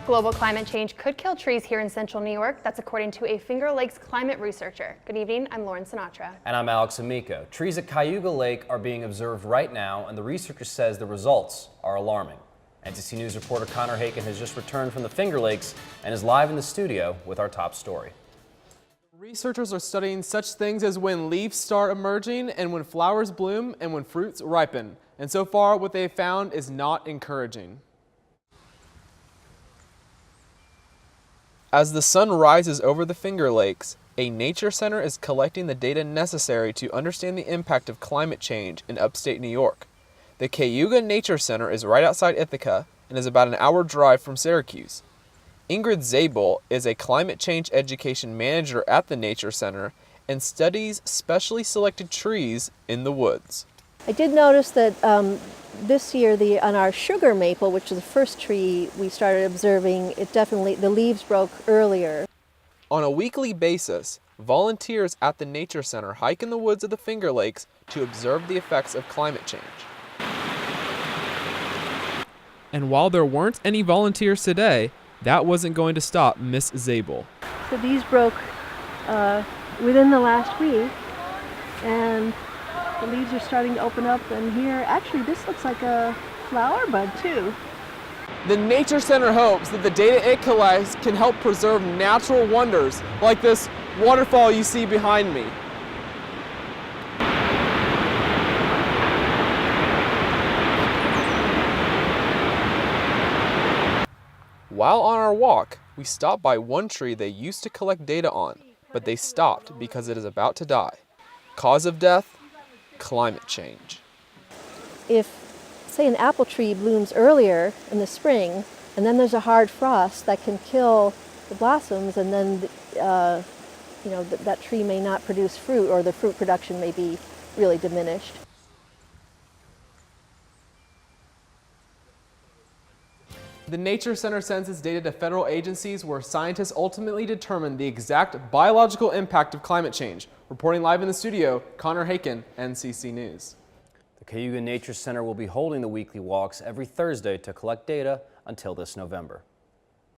Global climate change could kill trees here in central New York. That's according to a Finger Lakes climate researcher. Good evening, I'm Lauren Sinatra. And I'm Alex Amico. Trees at Cayuga Lake are being observed right now, and the researcher says the results are alarming. NTC News reporter Connor Haken has just returned from the Finger Lakes and is live in the studio with our top story. Researchers are studying such things as when leaves start emerging and when flowers bloom and when fruits ripen. And so far, what they found is not encouraging. As the sun rises over the Finger Lakes, a nature center is collecting the data necessary to understand the impact of climate change in upstate New York. The Cayuga Nature Center is right outside Ithaca and is about an hour drive from Syracuse. Ingrid Zabel is a climate change education manager at the Nature Center and studies specially selected trees in the woods. I did notice that this year on our sugar maple, which is the first tree we started observing, the leaves broke earlier. On a weekly basis, volunteers at the Nature Center hike in the woods of the Finger Lakes to observe the effects of climate change. And while there weren't any volunteers today, that wasn't going to stop Miss Zabel. So these broke within the last week, and the leaves are starting to open up, and here, actually, this looks like a flower bud too. The Nature Center hopes that the data it collects can help preserve natural wonders like this waterfall you see behind me. While on our walk, we stopped by one tree they used to collect data on, but they stopped because it is about to die. Cause of death? Climate change. If, say, an apple tree blooms earlier in the spring, and then there's a hard frost that can kill the blossoms, and then that tree may not produce fruit, or the fruit production may be really diminished. The Nature Center sends its data to federal agencies where scientists ultimately determine the exact biological impact of climate change. Reporting live in the studio, Connor Haken, NCC News. The Cayuga Nature Center will be holding the weekly walks every Thursday to collect data until this November.